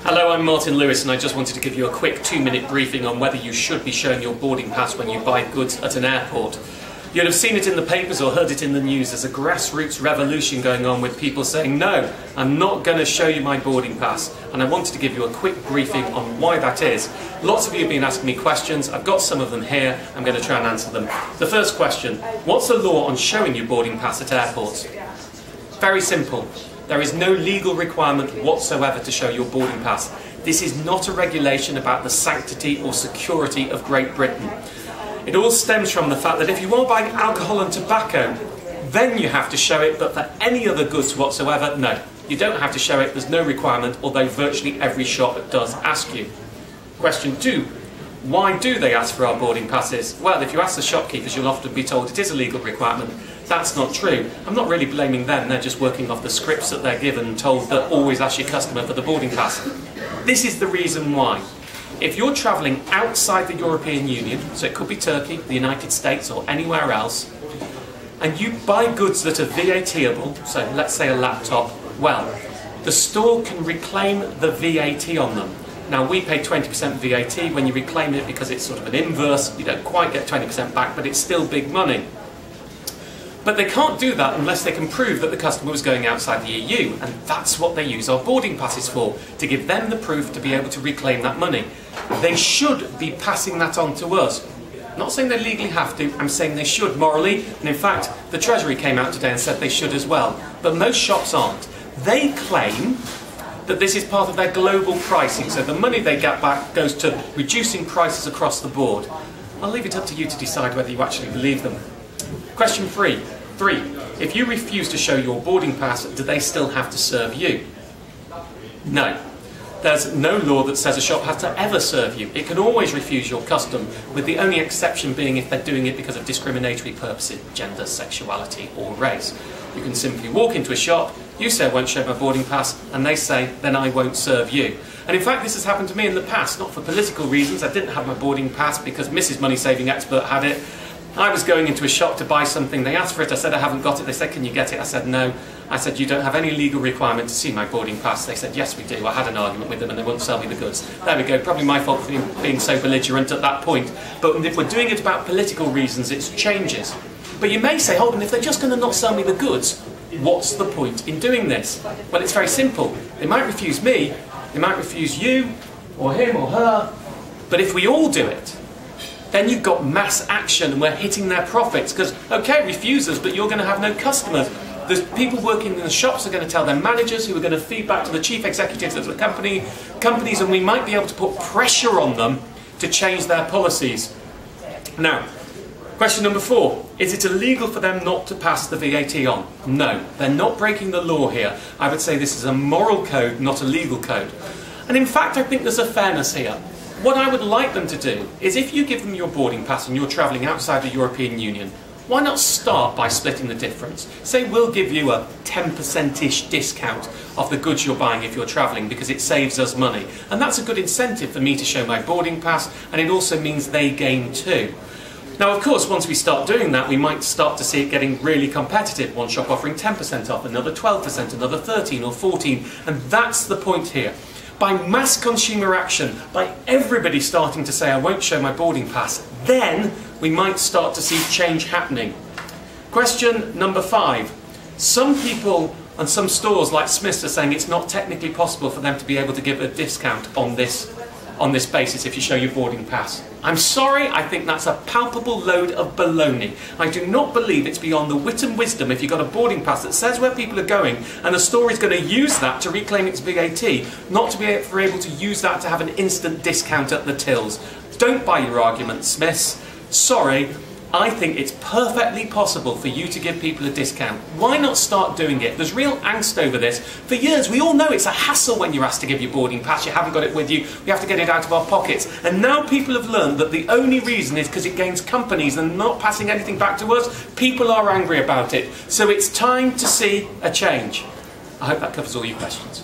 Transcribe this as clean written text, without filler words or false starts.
Hello, I'm Martin Lewis, and I just wanted to give you a quick 2-minute briefing on whether you should be showing your boarding pass when you buy goods at an airport. You'll have seen it in the papers or heard it in the news. There's a grassroots revolution going on with people saying, no, I'm not going to show you my boarding pass. And I wanted to give you a quick briefing on why that is. Lots of you have been asking me questions. I've got some of them here. I'm going to try and answer them. The first question, what's the law on showing your boarding pass at airports? Very simple. There is no legal requirement whatsoever to show your boarding pass. This is not a regulation about the sanctity or security of Great Britain. It all stems from the fact that if you are buying alcohol and tobacco, then you have to show it, but for any other goods whatsoever, no. You don't have to show it, there's no requirement, although virtually every shop does ask you. Question 2. Why do they ask for our boarding passes? Well, if you ask the shopkeepers, you'll often be told it is a legal requirement. That's not true. I'm not really blaming them, they're just working off the scripts that they're given and told that always ask your customer for the boarding pass. This is the reason why. If you're travelling outside the European Union, so it could be Turkey, the United States or anywhere else, and you buy goods that are VAT-able, so let's say a laptop, well, the store can reclaim the VAT on them. Now we pay 20% VAT when you reclaim it because it's sort of an inverse, you don't quite get 20% back, but it's still big money. But they can't do that unless they can prove that the customer was going outside the EU, and that's what they use our boarding passes for, to give them the proof to be able to reclaim that money. They should be passing that on to us. I'm not saying they legally have to, I'm saying they should morally, and in fact the Treasury came out today and said they should as well. But most shops aren't. They claim that this is part of their global pricing, so the money they get back goes to reducing prices across the board. I'll leave it up to you to decide whether you actually believe them. Question 3. If you refuse to show your boarding pass, do they still have to serve you? No. There's no law that says a shop has to ever serve you. It can always refuse your custom, with the only exception being if they're doing it because of discriminatory purposes, gender, sexuality or race. You can simply walk into a shop, you say I won't show my boarding pass, and they say then I won't serve you. And in fact this has happened to me in the past, not for political reasons. I didn't have my boarding pass because Mrs. Money Saving Expert had it. I was going into a shop to buy something, they asked for it, I said I haven't got it, they said can you get it, I said no. I said you don't have any legal requirement to see my boarding pass, they said yes we do. I had an argument with them and they wouldn't sell me the goods. There we go, probably my fault for being so belligerent at that point. But if we're doing it about political reasons, it changes. But you may say, hold on, if they're just going to not sell me the goods, what's the point in doing this? Well, it's very simple. They might refuse me, they might refuse you, or him or her, but if we all do it, then you've got mass action and we're hitting their profits because, okay, refuse us, but you're going to have no customers. The people working in the shops are going to tell their managers who are going to feed back to the chief executives of the companies, and we might be able to put pressure on them to change their policies. Now, question number 4, is it illegal for them not to pass the VAT on? No, they're not breaking the law here. I would say this is a moral code, not a legal code. And in fact, I think there's a fairness here. What I would like them to do is if you give them your boarding pass and you're travelling outside the European Union, why not start by splitting the difference? Say we'll give you a 10%-ish discount of the goods you're buying if you're travelling because it saves us money. And that's a good incentive for me to show my boarding pass, and it also means they gain too. Now of course once we start doing that we might start to see it getting really competitive. One shop offering 10% off, another 12%, another 13 or 14, and that's the point here. By mass consumer action, by everybody starting to say I won't show my boarding pass, then we might start to see change happening. Question number 5. Some people and some stores like Smith's are saying it's not technically possible for them to be able to give a discount on this basis if you show your boarding pass. I'm sorry, I think that's a palpable load of baloney. I do not believe it's beyond the wit and wisdom if you've got a boarding pass that says where people are going and the store is going to use that to reclaim its VAT, not to be able to use that to have an instant discount at the tills. Don't buy your argument, Smiths. Sorry, I think it's perfectly possible for you to give people a discount. Why not start doing it? There's real angst over this. For years, we all know it's a hassle when you're asked to give your boarding pass. You haven't got it with you. We have to get it out of our pockets. And now people have learned that the only reason is because it gains companies and not passing anything back to us. People are angry about it. So it's time to see a change. I hope that covers all your questions.